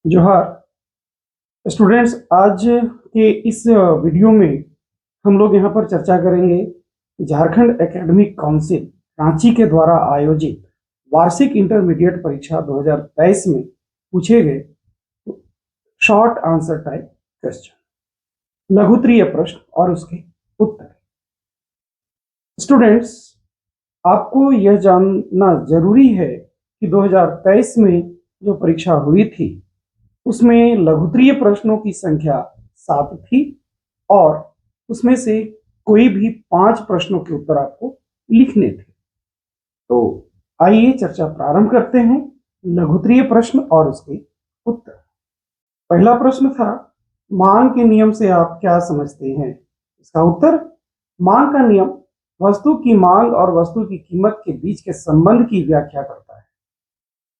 जोहार स्टूडेंट्स, आज के इस वीडियो में हम लोग यहाँ पर चर्चा करेंगे झारखंड एकेडमिक काउंसिल रांची के द्वारा आयोजित वार्षिक इंटरमीडिएट परीक्षा 2023 में पूछे गए शॉर्ट आंसर टाइप क्वेश्चन, लघुत्तरीय प्रश्न और उसके उत्तर। स्टूडेंट्स, आपको यह जानना जरूरी है कि 2023 में जो परीक्षा हुई थी उसमें लघुत्तरीय प्रश्नों की संख्या 7 थी और उसमें से कोई भी 5 प्रश्नों के उत्तर आपको लिखने थे। तो आइए चर्चा प्रारंभ करते हैं लघुत्तरीय प्रश्न और उसके उत्तर। पहला प्रश्न था, मांग के नियम से आप क्या समझते हैं? इसका उत्तर, मांग का नियम वस्तु की मांग और वस्तु की कीमत के बीच के संबंध की व्याख्या करता है।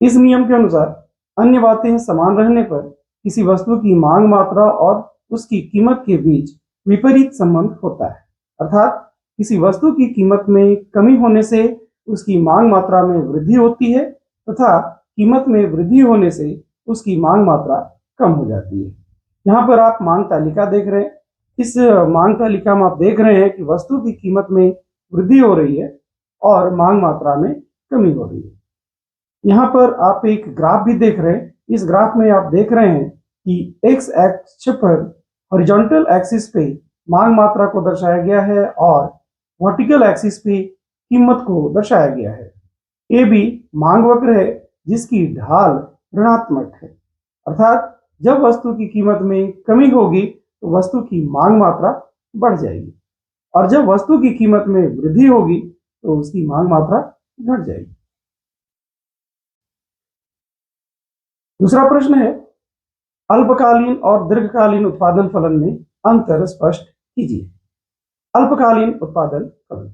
इस नियम के अनुसार अन्य बातें समान रहने पर किसी वस्तु की मांग मात्रा और उसकी कीमत के बीच विपरीत संबंध होता है। अर्थात किसी वस्तु की कीमत में कमी होने से उसकी मांग मात्रा में वृद्धि होती है तथा कीमत में वृद्धि होने से उसकी मांग मात्रा कम हो जाती है। यहाँ पर आप मांग तालिका देख रहे हैं। इस मांग तालिका में आप देख रहे हैं कि वस्तु की कीमत में वृद्धि हो रही है और मांग मात्रा में कमी हो रही है। यहाँ पर आप एक ग्राफ भी देख रहे हैं। इस ग्राफ में आप देख रहे हैं कि एक्स अक्ष पर हॉरिजॉन्टल एक्सिस पे मांग मात्रा को दर्शाया गया है और वर्टिकल एक्सिस पे कीमत को दर्शाया गया है। ए बी मांग वक्र है जिसकी ढाल ऋणात्मक है। अर्थात जब वस्तु की कीमत में कमी होगी तो वस्तु की मांग मात्रा बढ़ जाएगी और जब वस्तु की कीमत में वृद्धि होगी तो उसकी मांग मात्रा घट जाएगी। दूसरा प्रश्न है, अल्पकालीन और दीर्घकालीन उत्पादन फलन में अंतर स्पष्ट कीजिए। अल्पकालीन उत्पादन फलन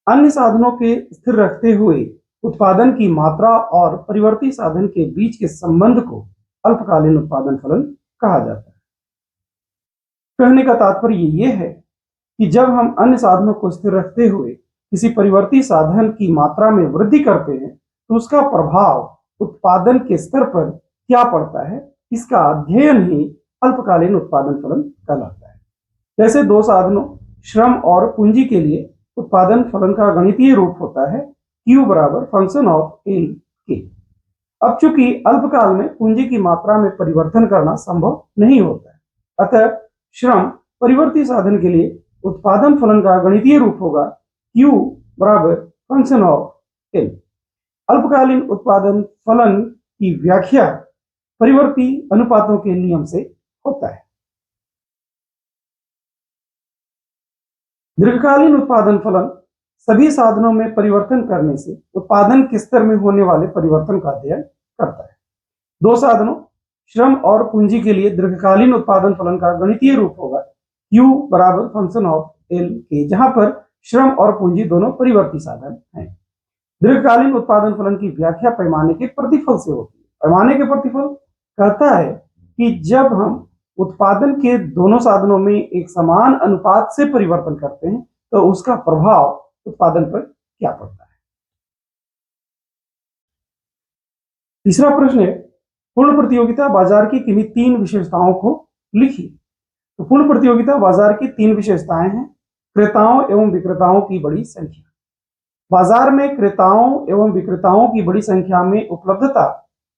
अन्य साधनों के स्थिर रखते हुए उत्पादन की मात्रा और परिवर्ती साधन के बीच के संबंध को अल्पकालीन उत्पादन फलन कहा जाता है। कहने का तात्पर्य यह है कि जब हम अन्य साधनों को स्थिर रखते हुए किसी परिवर्ती साधन की मात्रा में वृद्धि करते हैं तो उसका प्रभाव उत्पादन के स्तर पर क्या पड़ता है, इसका अध्ययन ही अल्पकालीन उत्पादन फलन कहलाता है। जैसे दो साधनों श्रम और पूंजी के लिए उत्पादन फलन का गणितीय रूप होता है Q बराबर फंक्शन ऑफ L के। अब चूंकि अल्पकाल में पूंजी की मात्रा में परिवर्तन करना संभव नहीं होता है, अतः श्रम परिवर्ती साधन के लिए उत्पादन फलन का गणितीय रूप होगा Q बराबर फंक्शन ऑफ L। अल्पकालीन उत्पादन फलन की व्याख्या परिवर्ती अनुपातों के नियम से होता है। दीर्घकालीन उत्पादन फलन सभी साधनों में परिवर्तन करने से उत्पादन के स्तर में होने वाले परिवर्तन का अध्ययन करता है। दो साधनों श्रम और पूंजी के लिए दीर्घकालीन उत्पादन फलन का गणितीय रूप होगा Q बराबर फंक्शन ऑफ L के, जहां पर श्रम और पूंजी दोनों परिवर्ती साधन हैं। दीर्घकालीन उत्पादन फलन की व्याख्या पैमाने के प्रतिफल से होती है। पैमाने के प्रतिफल कहता है कि जब हम उत्पादन के दोनों साधनों में एक समान अनुपात से परिवर्तन करते हैं तो उसका प्रभाव उत्पादन पर क्या पड़ता है। तीसरा प्रश्न है, पूर्ण प्रतियोगिता बाजार की किन्हीं 3 विशेषताओं को लिखिए। तो पूर्ण प्रतियोगिता बाजार की 3 विशेषताएं हैं। क्रेताओं एवं विक्रेताओं की बड़ी संख्या। बाजार में क्रेताओं एवं विक्रेताओं की बड़ी संख्या में उपलब्धता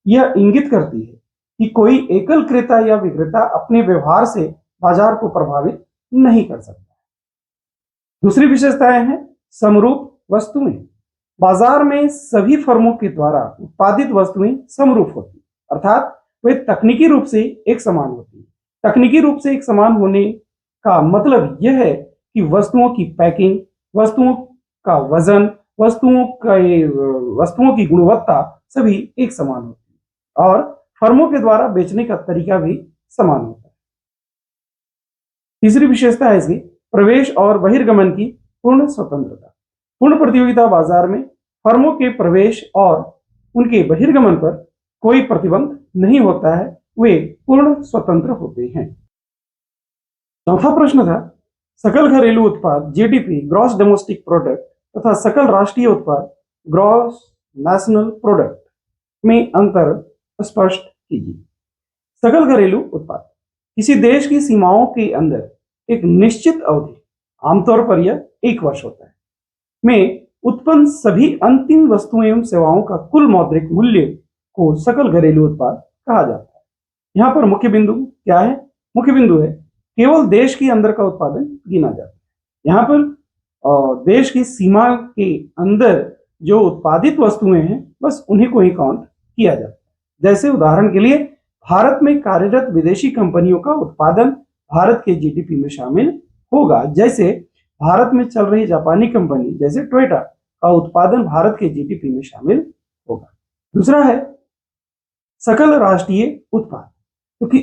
यह इंगित करती है कि कोई एकल क्रेता या विक्रेता अपने व्यवहार से बाजार को प्रभावित नहीं कर सकता। दूसरी विशेषताएं हैं समरूप वस्तुएं। बाजार में सभी फर्मों के द्वारा उत्पादित वस्तुएं समरूप होती, अर्थात वे तकनीकी रूप से एक समान होती है। तकनीकी रूप से एक समान होने का मतलब यह है कि वस्तुओं की पैकिंग, वस्तुओं का वजन, वस्तुओं की गुणवत्ता सभी एक समान होती है और फर्मों के द्वारा बेचने का तरीका भी समान होता है। तीसरी विशेषता है इसकी प्रवेश और बहिर्गमन की पूर्ण स्वतंत्रता। पूर्ण प्रतियोगिता बाजार में फर्मों के प्रवेश और उनके बहिर्गमन पर कोई प्रतिबंध नहीं होता है, वे पूर्ण स्वतंत्र होते हैं। चौथा प्रश्न था, सकल घरेलू उत्पाद जीडीपी ग्रॉस डोमेस्टिक प्रोडक्ट तथा सकल राष्ट्रीय उत्पाद ग्रॉस नेशनल प्रोडक्ट में अंतर स्पष्ट कीजिए। सकल घरेलू उत्पाद किसी देश की सीमाओं के अंदर एक निश्चित अवधि, आमतौर पर यह 1 वर्ष होता है, में उत्पन्न सभी अंतिम वस्तुओं एवं सेवाओं का कुल मौद्रिक मूल्य को सकल घरेलू उत्पाद कहा जाता है। यहाँ पर मुख्य बिंदु क्या है? मुख्य बिंदु है केवल देश के अंदर का उत्पादन गिना जाता है। यहाँ पर देश की सीमा के अंदर जो उत्पादित वस्तुएं हैं बस उन्हीं को ही काउंट किया जाता है। जैसे उदाहरण के लिए भारत में कार्यरत विदेशी कंपनियों का उत्पादन भारत के जीडीपी में शामिल होगा। जैसे भारत में चल रही जापानी कंपनी जैसे टोयोटा का उत्पादन भारत के जीडीपी में शामिल होगा। दूसरा है सकल राष्ट्रीय उत्पाद, क्योंकि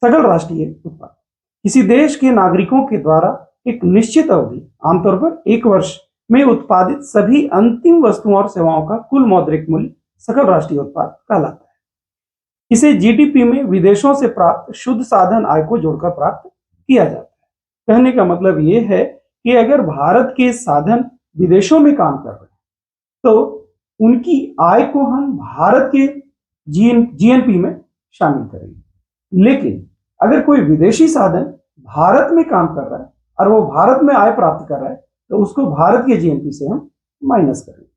सकल राष्ट्रीय उत्पाद किसी देश के नागरिकों के द्वारा एक निश्चित अवधि, आमतौर पर 1 वर्ष में उत्पादित सभी अंतिम वस्तुओं और सेवाओं का कुल मौद्रिक मूल्य सकल राष्ट्रीय उत्पाद कहलाता है। इसे जीडीपी में विदेशों से प्राप्त शुद्ध साधन आय को जोड़कर प्राप्त किया जाता है। कहने का मतलब यह है कि अगर भारत के साधन विदेशों में काम कर रहे हैं तो उनकी आय को हम भारत के जीएनपी में शामिल करेंगे। लेकिन अगर कोई विदेशी साधन भारत में काम कर रहा है और वो भारत में आय प्राप्त कर रहा है तो उसको भारत के जीएनपी से हम माइनस करेंगे।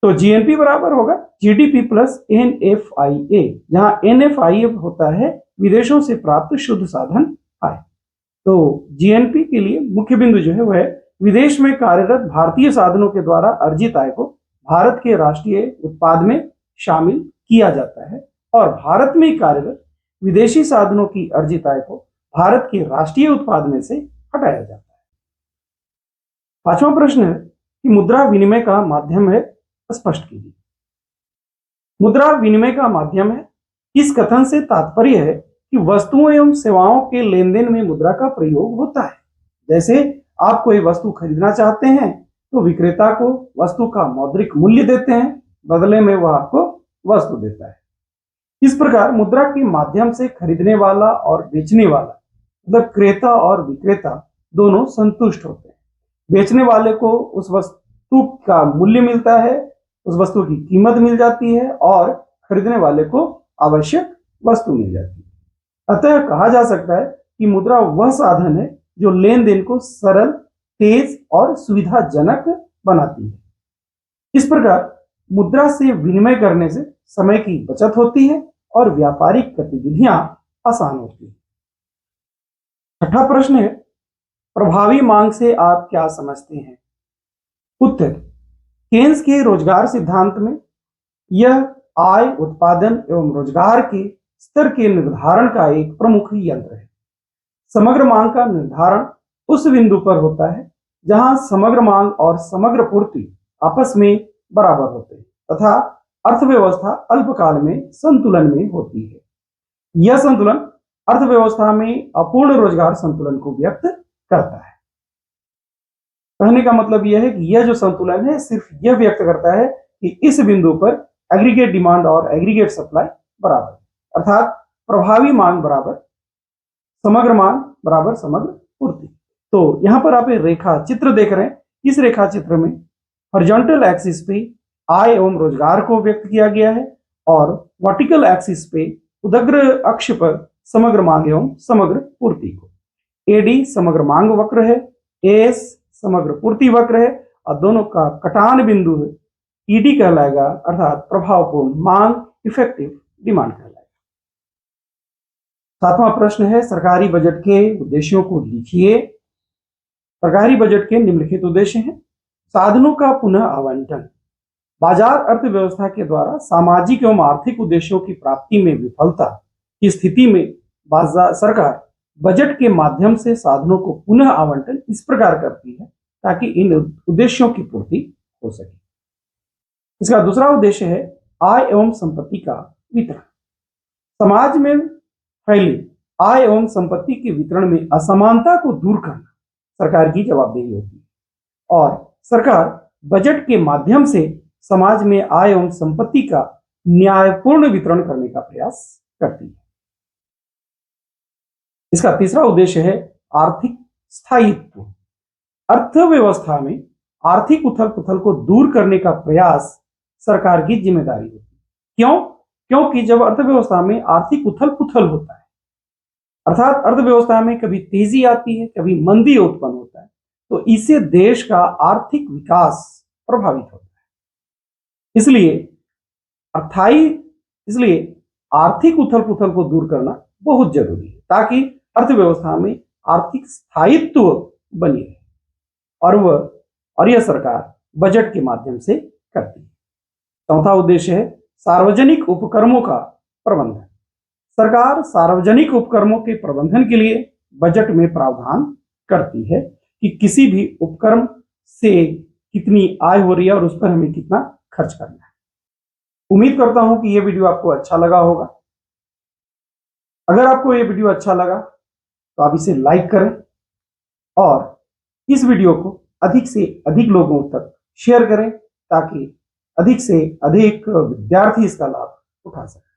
तो जीएनपी बराबर होगा जीडीपी प्लस एनएफआईए, जहां एनएफआईए होता है विदेशों से प्राप्त शुद्ध साधन आय। तो जीएनपी के लिए मुख्य बिंदु जो है वह है विदेश में कार्यरत भारतीय साधनों के द्वारा अर्जित आय को भारत के राष्ट्रीय उत्पाद में शामिल किया जाता है और भारत में कार्यरत विदेशी साधनों की अर्जित आय को भारत के राष्ट्रीय उत्पाद में से हटाया जाता है। पांचवा प्रश्न है कि मुद्रा विनिमय का माध्यम है, स्पष्ट कीजिए। मुद्रा विनिमय का माध्यम है, इस कथन से तात्पर्य है कि वस्तुओं एवं सेवाओं के लेन देन में मुद्रा का प्रयोग होता है। जैसे आप कोई वस्तु खरीदना चाहते हैं तो विक्रेता को वस्तु का मौद्रिक मूल्य देते हैं, बदले में वह आपको वस्तु देता है। इस प्रकार मुद्रा के माध्यम से खरीदने वाला और बेचने वाला, मतलब क्रेता और विक्रेता दोनों संतुष्ट होते हैं। बेचने वाले को उस वस्तु का मूल्य मिलता है, उस वस्तु की कीमत मिल जाती है और खरीदने वाले को आवश्यक वस्तु मिल जाती है। अतः कहा जा सकता है कि मुद्रा वह साधन है जो लेन देन को सरल, तेज और सुविधाजनक बनाती है। इस प्रकार मुद्रा से विनिमय करने से समय की बचत होती है और व्यापारिक गतिविधियां आसान होती है। छठा प्रश्न है प्रभावी मांग से आप क्या समझते हैं? उत्तर, केन्स के रोजगार सिद्धांत में यह आय, उत्पादन एवं रोजगार के स्तर के निर्धारण का एक प्रमुख यंत्र है। समग्र मांग का निर्धारण उस बिंदु पर होता है जहां समग्र मांग और समग्र पूर्ति आपस में बराबर होते हैं तथा अर्थव्यवस्था अल्पकाल में संतुलन में होती है। यह संतुलन अर्थव्यवस्था में अपूर्ण रोजगार संतुलन को व्यक्त करता है। कहने का मतलब यह है कि यह जो संतुलन है सिर्फ यह व्यक्त करता है कि इस बिंदु पर एग्रीगेट डिमांड और एग्रीगेट सप्लाई बराबर है, अर्थात प्रभावी मांग बराबर समग्र मांग बराबर समग्र पूर्ति। तो यहां पर आप रेखा चित्र देख रहे हैं। इस रेखा चित्र में हॉरिजॉन्टल एक्सिस पे आय एवं रोजगार को व्यक्त किया गया है और वर्टिकल एक्सिस पे उदग्र अक्ष पर समग्र मांग एवं समग्र पूर्ति को। एडी समग्र मांग वक्र है, एएस समग्र पूर्ति वक्र है और दोनों का कटान बिंदु है ईडी कहलाएगा, अर्थात प्रभावपूर्ण मांग, इफेक्टिव डिमांड कहलाएगा। सातवां प्रश्न है सरकारी बजट के उद्देश्यों को लिखिए। सरकारी बजट के निम्नलिखित उद्देश्य हैं। साधनों का पुनः आवंटन, बाजार अर्थव्यवस्था के द्वारा सामाजिक एवं आर्थिक उद्देश्यों की प्राप्ति में विफलता की स्थिति में सरकार बजट के माध्यम से साधनों को पुनः आवंटन इस प्रकार करती है ताकि इन उद्देश्यों की पूर्ति हो सके। इसका दूसरा उद्देश्य है आय एवं संपत्ति का वितरण। समाज में फैली आय एवं संपत्ति के वितरण में असमानता को दूर करना सरकार की जवाबदेही होती है और सरकार बजट के माध्यम से समाज में आय एवं संपत्ति का न्यायपूर्ण वितरण करने का प्रयास करती है। इसका तीसरा उद्देश्य है आर्थिक स्थायित्व। अर्थव्यवस्था में आर्थिक उथल पुथल को दूर करने का प्रयास सरकार की जिम्मेदारी होती है। क्यों? क्योंकि जब अर्थव्यवस्था में आर्थिक उथल पुथल होता है, अर्थात अर्थव्यवस्था में कभी तेजी आती है, कभी मंदी उत्पन्न होता है, तो इससे देश का आर्थिक विकास प्रभावित होता है। इसलिए अर्थाई इसलिए आर्थिक उथल पुथल को दूर करना बहुत जरूरी है, ताकि अर्थव्यवस्था में आर्थिक स्थायित्व बनी रहे। और यह सरकार बजट के माध्यम से करती है। चौथा उद्देश्य है सार्वजनिक उपक्रमों का प्रबंधन। सरकार सार्वजनिक उपक्रमों के प्रबंधन के लिए बजट में प्रावधान करती है कि किसी भी उपक्रम से कितनी आय हो रही है और उस पर हमें कितना खर्च करना है। उम्मीद करता हूं कि यह वीडियो आपको अच्छा लगा होगा। अगर आपको यह वीडियो अच्छा लगा तो आप इसे लाइक करें और इस वीडियो को अधिक से अधिक लोगों तक शेयर करें, ताकि अधिक से अधिक विद्यार्थी इसका लाभ उठा सकें।